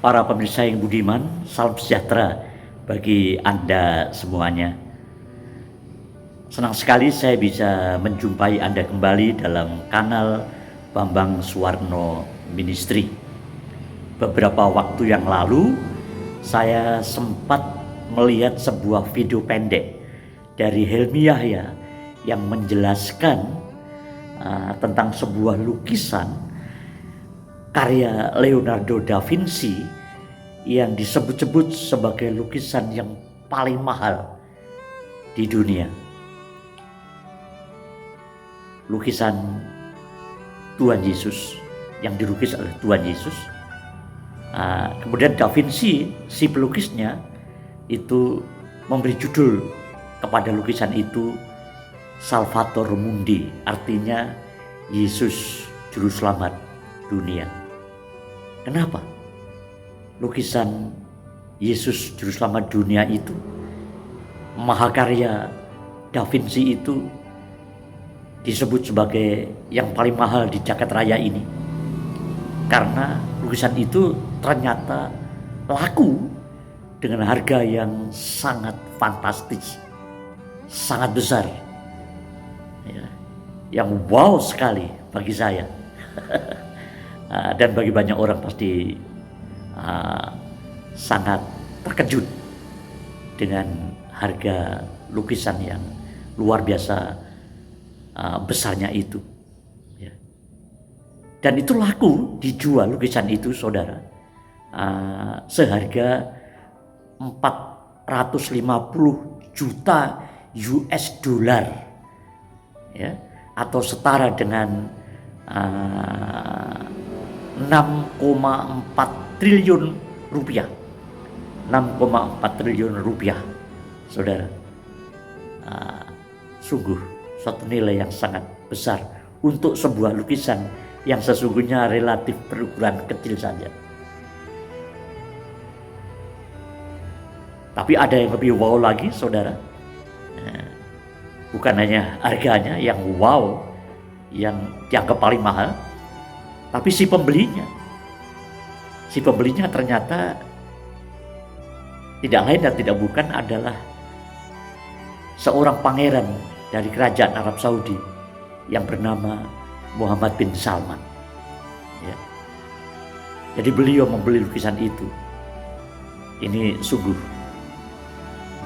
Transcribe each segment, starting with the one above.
Para pemirsa yang budiman, salam sejahtera bagi Anda semuanya. Senang sekali saya bisa menjumpai Anda kembali dalam kanal Bambang Suwarno Ministry. Beberapa waktu yang lalu, saya sempat melihat sebuah video pendek dari Helmi Yahya yang menjelaskan tentang sebuah lukisan karya Leonardo da Vinci yang disebut-sebut sebagai lukisan yang paling mahal di dunia. Lukisan Tuhan Yesus yang dilukis oleh Tuhan Yesus. Kemudian da Vinci, si pelukisnya, itu memberi judul kepada lukisan itu Salvator Mundi, artinya Yesus Juru Selamat dunia. Kenapa? Lukisan Yesus Juru Selamat dunia itu, mahakarya da Vinci itu disebut sebagai yang paling mahal di jagat raya ini. Karena lukisan itu ternyata laku dengan harga yang sangat fantastis, sangat besar. Yang wow sekali bagi saya. Dan bagi banyak orang pasti sangat terkejut dengan harga lukisan yang luar biasa besarnya itu. Dan itu laku dijual lukisan itu, saudara, seharga 450 juta US dollar, ya, atau setara dengan 6,4 triliun rupiah. 6,4 triliun rupiah, saudara. Sungguh suatu nilai yang sangat besar untuk sebuah lukisan yang sesungguhnya relatif berukuran kecil saja. Tapi ada yang lebih wow lagi, saudara. Bukan hanya harganya yang wow, yang dianggap paling mahal, tapi si pembelinya ternyata tidak lain dan tidak bukan adalah seorang pangeran dari kerajaan Arab Saudi yang bernama Muhammad bin Salman. Ya. Jadi beliau membeli lukisan itu. Ini sungguh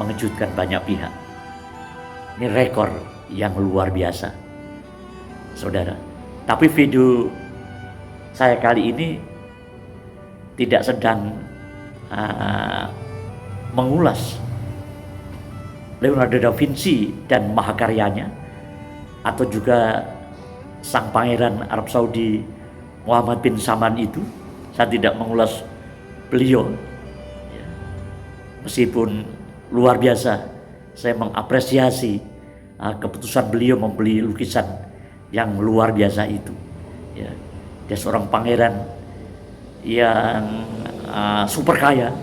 mengejutkan banyak pihak. Ini rekor yang luar biasa, saudara. Tapi video saya kali ini tidak sedang mengulas Leonardo da Vinci dan mahakaryanya, atau juga sang pangeran Arab Saudi Muhammad bin Salman itu. Saya tidak mengulas beliau, ya. Meskipun luar biasa saya mengapresiasi keputusan beliau membeli lukisan yang luar biasa itu, ya. Dia seorang pangeran yang super kaya,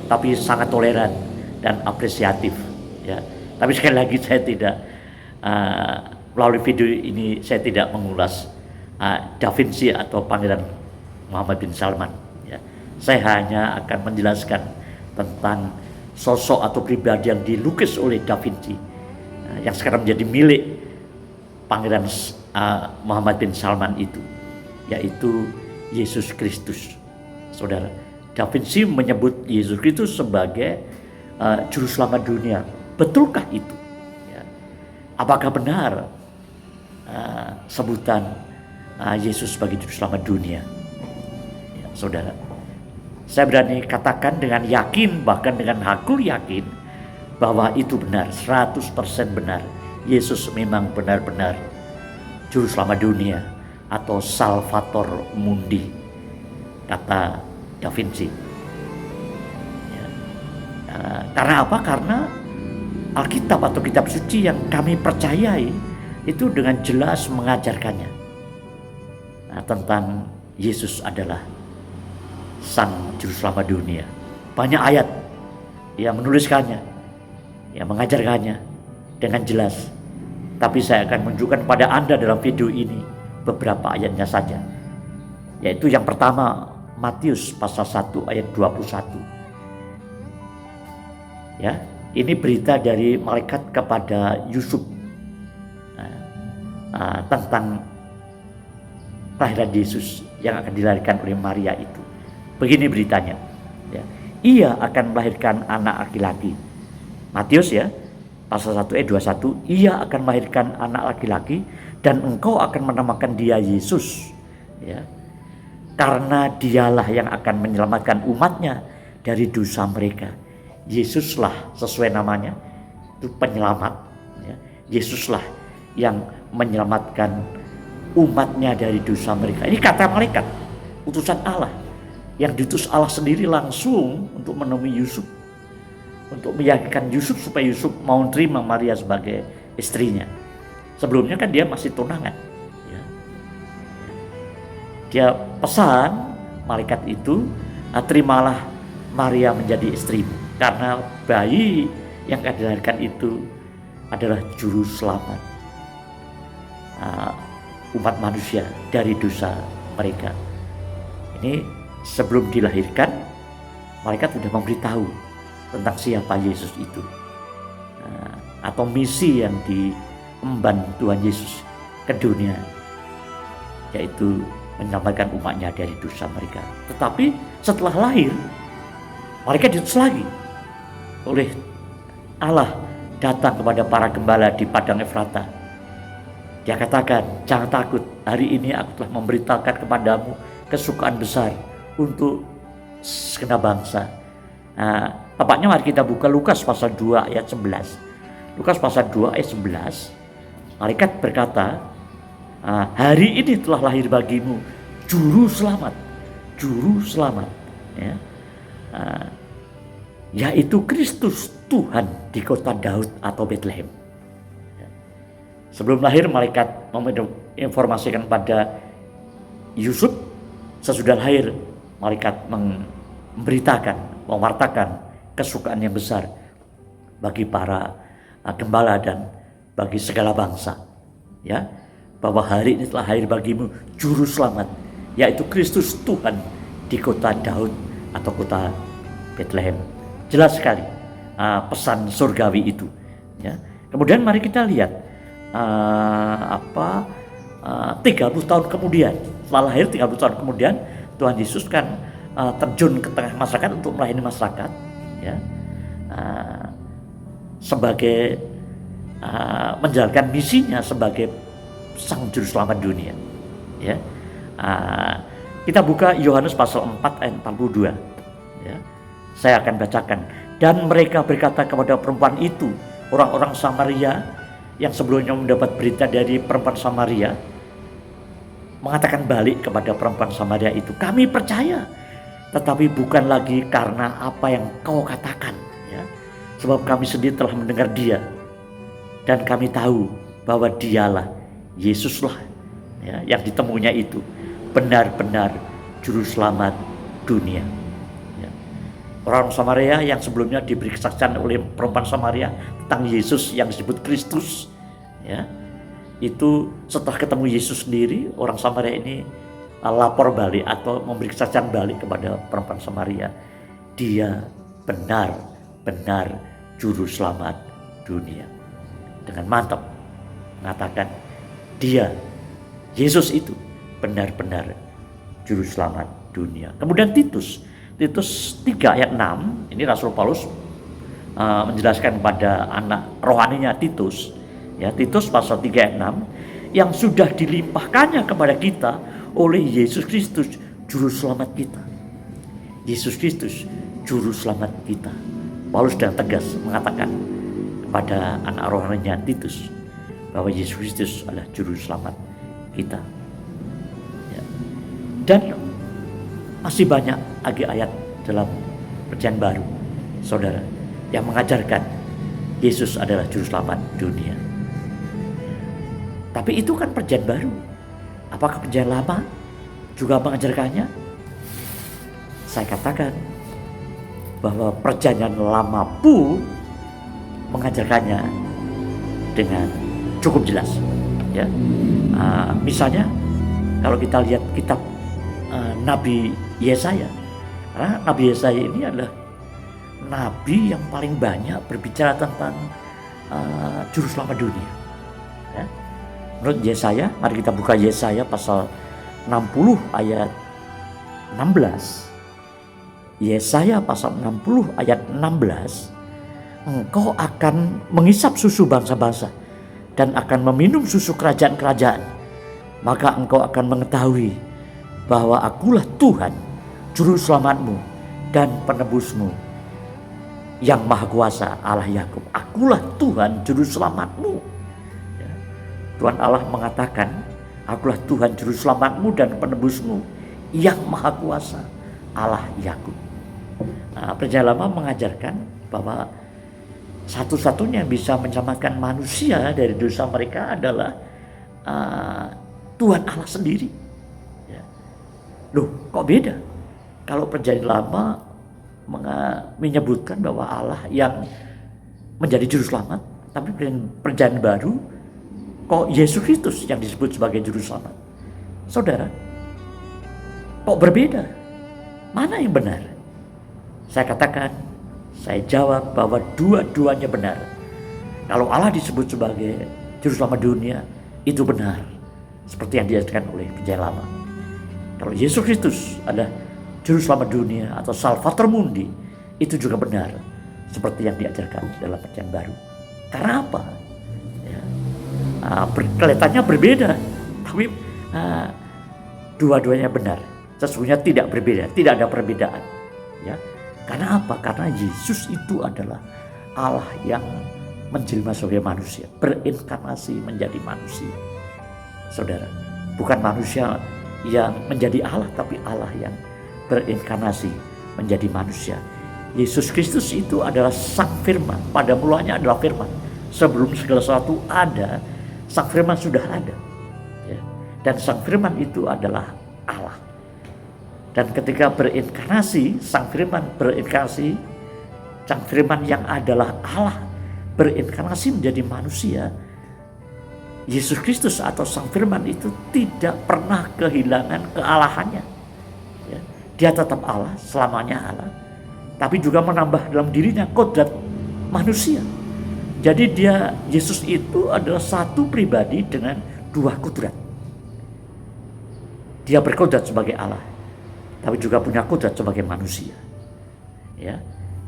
tapi sangat toleran dan apresiatif, ya. Tapi sekali lagi saya tidak melalui video ini saya tidak mengulas da Vinci atau pangeran Muhammad bin Salman, ya. Saya hanya akan menjelaskan tentang sosok atau pribadi yang dilukis oleh da Vinci, yang sekarang menjadi milik pangeran Muhammad bin Salman itu, yaitu Yesus Kristus, saudara. Da Vinci menyebut Yesus Kristus sebagai juru selamat dunia. Betulkah itu? Ya. Apakah benar sebutan Yesus sebagai juru selamat dunia? Ya, saudara, saya berani katakan dengan yakin, bahkan dengan hakul yakin, bahwa itu benar, 100% benar. Yesus memang benar-benar juru selamat dunia atau Salvator Mundi, kata da Vinci. Ya. Karena apa? Karena Alkitab atau kitab suci yang kami percayai itu dengan jelas mengajarkannya tentang Yesus adalah Sang Juru Selamat dunia. Banyak ayat yang menuliskannya, yang mengajarkannya dengan jelas. Tapi saya akan menunjukkan pada Anda dalam video ini beberapa ayatnya saja. Yaitu yang pertama, Matius pasal 1 ayat 21. Ya, ini berita dari malaikat kepada Yusuf tentang kelahiran Yesus yang akan dilahirkan oleh Maria itu. Begini beritanya, ya. Ia akan melahirkan anak laki-laki. Matius ya, pasal 1 ayat 21, ia akan melahirkan anak laki-laki dan engkau akan menamakan dia Yesus, ya. Karena dialah yang akan menyelamatkan umatnya dari dosa mereka. Yesuslah sesuai namanya, itu penyelamat, ya. Yesuslah yang menyelamatkan umatnya dari dosa mereka. Ini kata malaikat, utusan Allah, yang diutus Allah sendiri langsung untuk menemui Yusuf, untuk meyakinkan Yusuf supaya Yusuf mau terima Maria sebagai istrinya. Sebelumnya kan dia masih tunangan, ya. Dia pesan malaikat itu, terimalah Maria menjadi istrimu, karena bayi yang akan dilahirkan itu adalah juru selamat umat manusia dari dosa mereka. Ini sebelum dilahirkan, malaikat sudah memberitahu tentang siapa Yesus itu, atau misi yang diemban Tuhan Yesus ke dunia, yaitu menyelamatkan umatnya dari dosa mereka. Tetapi setelah lahir, malaikat diutus lagi oleh Allah datang kepada para gembala di padang Efrata. Dia katakan, jangan takut, hari ini aku telah memberitakan kepadamu kesukaan besar untuk segenap bangsa. Tepatnya mari kita buka Lukas pasal 2 ayat 11. Lukas pasal 2 ayat 11, malaikat berkata, hari ini telah lahir bagimu juru selamat, ya, yaitu Kristus Tuhan di kota Daud atau Bethlehem. Sebelum lahir, malaikat menginformasikan pada Yusuf. Sesudah lahir, malaikat memberitakan, mewartakan kesukaan yang besar bagi para gembala dan bagi segala bangsa, ya, bahwa hari ini telah lahir bagimu juru selamat, yaitu Kristus Tuhan di kota Daud atau kota Bethlehem. Jelas sekali pesan surgawi itu, ya. Kemudian mari kita lihat 30 tahun kemudian, setelah lahir 30 tahun kemudian, Tuhan Yesus kan terjun ke tengah masyarakat untuk melayani masyarakat, ya, sebagai menjalankan misinya sebagai sang juru selamat dunia, ya. Kita buka Yohanes pasal 4 ayat 42, ya. Saya akan bacakan. Dan mereka berkata kepada perempuan itu, orang-orang Samaria yang sebelumnya mendapat berita dari perempuan Samaria, mengatakan balik kepada perempuan Samaria itu, kami percaya, tetapi bukan lagi karena apa yang kau katakan, ya, sebab kami sendiri telah mendengar dia, dan kami tahu bahwa dialah Yesuslah, ya, yang ditemuinya itu benar-benar juru selamat dunia. Orang Samaria yang sebelumnya diberi kesaksian oleh perempuan Samaria tentang Yesus yang disebut Kristus, ya, itu setelah ketemu Yesus sendiri, orang Samaria ini lapor balik atau memberi kesaksian balik kepada perempuan Samaria, dia benar-benar juru selamat dunia. Dengan mantap mengatakan dia, Yesus itu benar-benar juru selamat dunia. Kemudian Titus 3 ayat 6, ini Rasul Paulus menjelaskan pada anak rohaninya Titus, ya, Titus pasal 3 ayat 6, yang sudah dilimpahkannya kepada kita oleh Yesus Kristus juru selamat kita. Yesus Kristus juru selamat kita. Paulus dan tegas mengatakan kepada anak rohaninya Titus bahwa Yesus Kristus adalah juru selamat kita, ya. Dan masih banyak lagi ayat dalam Perjanjian Baru, saudara, yang mengajarkan Yesus adalah juru selamat dunia. Tapi itu kan Perjanjian Baru. Apakah Perjanjian Lama juga mengajarkannya? Saya katakan bahwa Perjanjian Lama pun mengajarkannya dengan cukup jelas, ya. Misalnya kalau kita lihat kitab Nabi Yesaya. Karena Nabi Yesaya ini adalah nabi yang paling banyak berbicara tentang juru selamat dunia. Ya. Menurut Yesaya, mari kita buka Yesaya pasal 60 ayat 16. Yesaya pasal 60 ayat 16. Engkau akan mengisap susu bangsa-bangsa dan akan meminum susu kerajaan-kerajaan. Maka engkau akan mengetahui bahwa akulah Tuhan, juru selamatmu dan penebusmu, yang maha kuasa, Allah Yakub. Akulah Tuhan, juru selamatmu. Ya. Tuhan Allah mengatakan, akulah Tuhan, juru selamatmu dan penebusmu, yang maha kuasa, Allah Yakub. Nah, Perjanjian Lama mengajarkan bahwa satu-satunya yang bisa menyelamatkan manusia dari dosa mereka adalah Tuhan Allah sendiri. Ya. Loh, kok beda? Kalau Perjanjian Lama menyebutkan bahwa Allah yang menjadi juru selamat, tapi Perjanjian Baru kok Yesus Kristus yang disebut sebagai juru selamat. Saudara, kok berbeda? Mana yang benar? Saya katakan, saya jawab bahwa dua-duanya benar. Kalau Allah disebut sebagai juru selamat dunia, itu benar, seperti yang diajarkan oleh Perjanjian Lama. Kalau Yesus Kristus adalah juru selamat dunia atau Salvator Mundi, itu juga benar, seperti yang diajarkan dalam Perjanjian Baru. Karena apa? Ya, kelihatannya berbeda, tapi dua-duanya benar. Sesungguhnya tidak berbeda, tidak ada perbedaan. Ya, karena apa? Karena Yesus itu adalah Allah yang menjelma sebagai manusia, berinkarnasi menjadi manusia. Saudara, bukan manusia yang menjadi Allah, tapi Allah yang berinkarnasi menjadi manusia. Yesus Kristus itu adalah Sang Firman. Pada mulanya adalah Firman. Sebelum segala sesuatu ada, Sang Firman sudah ada. Ya. Dan Sang Firman itu adalah Allah. Dan ketika berinkarnasi, Sang Firman berinkarnasi, Sang Firman yang adalah Allah berinkarnasi menjadi manusia. Yesus Kristus atau Sang Firman itu tidak pernah kehilangan kealahannya. Ya. Dia tetap Allah, selamanya Allah. Tapi juga menambah dalam dirinya kodrat manusia. Jadi Yesus itu adalah satu pribadi dengan dua kodrat. Dia berkodrat sebagai Allah, tapi juga punya kodrat sebagai manusia. Ya,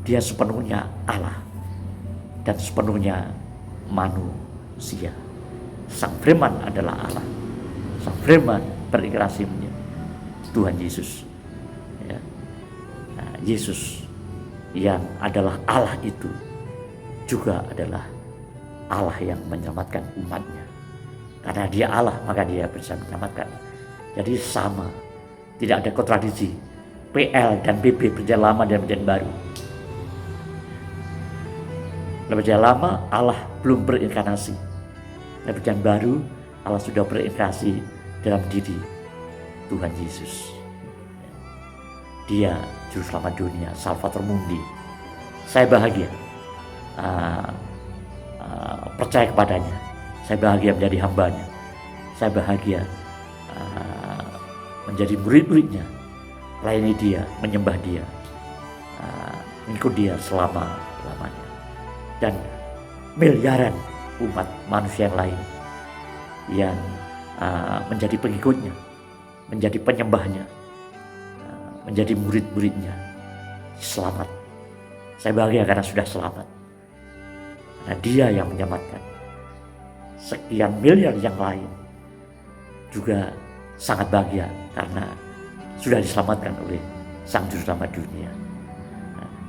dia sepenuhnya Allah dan sepenuhnya manusia. Sang Firman adalah Allah. Sang Firman berinkarnasi Tuhan Yesus. Ya. Nah, Yesus yang adalah Allah itu juga adalah Allah yang menyelamatkan umatnya. Karena dia Allah, maka dia bisa menyelamatkan. Jadi sama, tidak ada kontradiksi PL dan BB, Perjanjian Lama dan Perjanjian Baru. Dalam Perjanjian Lama Allah belum berinkarnasi. Dalam Perjanjian Baru Allah sudah berinkarnasi dalam diri Tuhan Yesus. Dia juru selamat dunia, Salvator Mundi. Saya bahagia percaya kepadanya. Saya bahagia menjadi hambanya. Saya bahagia menjadi murid-muridnya, melayani dia, menyembah dia, mengikut dia selama-lamanya. Dan miliaran umat manusia yang lain yang menjadi pengikutnya, menjadi penyembahnya, menjadi murid-muridnya, selamat. Saya bahagia karena sudah selamat. Karena dia yang menyelamatkan. Sekian miliar yang lain juga sangat bahagia karena sudah diselamatkan oleh Sang Juru Selamat dunia.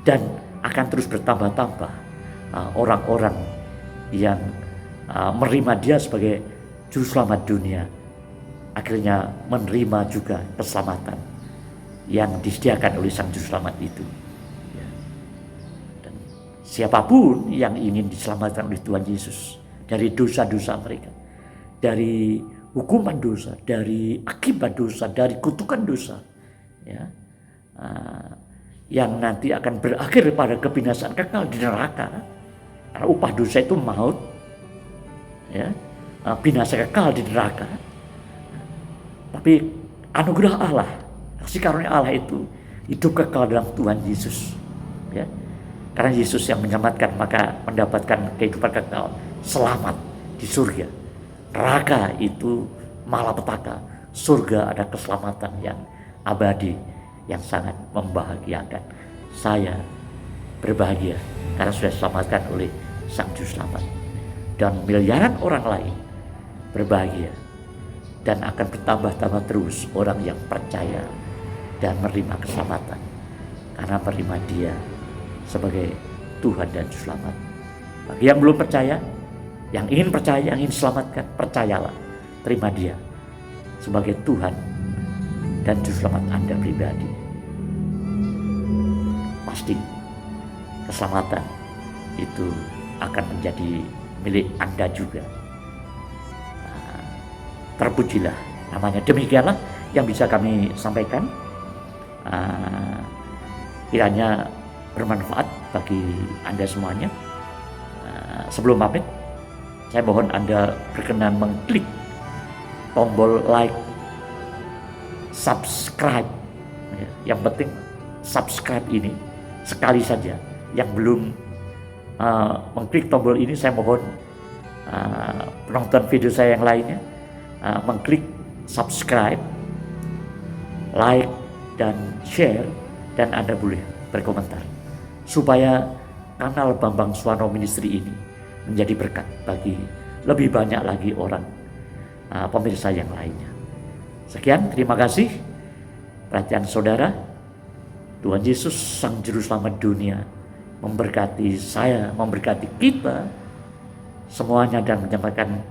Dan akan terus bertambah-tambah orang-orang yang menerima dia sebagai Juru Selamat dunia, akhirnya menerima juga keselamatan yang disediakan oleh Sang Juru Selamat itu. Dan siapapun yang ingin diselamatkan oleh Tuhan Yesus dari dosa-dosa mereka, dari hukuman dosa, dari akibat dosa, dari kutukan dosa, ya, yang nanti akan berakhir pada kebinasaan kekal di neraka. Karena upah dosa itu maut, ya, binasa kekal di neraka. Tapi anugerah Allah Kasih karunia Allah itu hidup kekal dalam Tuhan Yesus. Ya. Karena Yesus yang menyelamatkan, maka mendapatkan kehidupan kekal, selamat di surga. Neraka itu malapetaka, surga ada keselamatan yang abadi, yang sangat membahagiakan. Saya berbahagia karena sudah diselamatkan oleh Sang Juru Selamat. Dan miliaran orang lain berbahagia, dan akan bertambah-tambah terus orang yang percaya dan menerima keselamatan karena menerima Dia sebagai Tuhan dan Juru Selamat. Bagi yang belum percaya, yang ingin percaya, yang ingin selamatkan, percayalah, terima Dia sebagai Tuhan dan Juru Selamat Anda pribadi. Pasti keselamatan itu akan menjadi milik Anda juga. Terpujilah namanya. Demikianlah yang bisa kami sampaikan. Kiranya bermanfaat bagi Anda semuanya. Sebelum pamit, saya mohon Anda berkenan mengklik tombol like, subscribe. Yang penting subscribe ini sekali saja. Yang belum mengklik tombol ini, saya mohon penonton video saya yang lainnya mengklik subscribe, like, dan share, dan Anda boleh berkomentar supaya kanal Bambang Suwarno Ministry ini menjadi berkat bagi lebih banyak lagi orang pemirsa yang lainnya. Sekian, terima kasih perhatian saudara. Tuhan Yesus Sang Juru Selamat dunia memberkati saya, memberkati kita semuanya, dan menyampaikan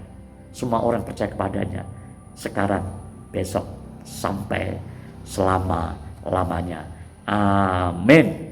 semua orang percaya kepadanya sekarang, besok, sampai selama-lamanya. Amin.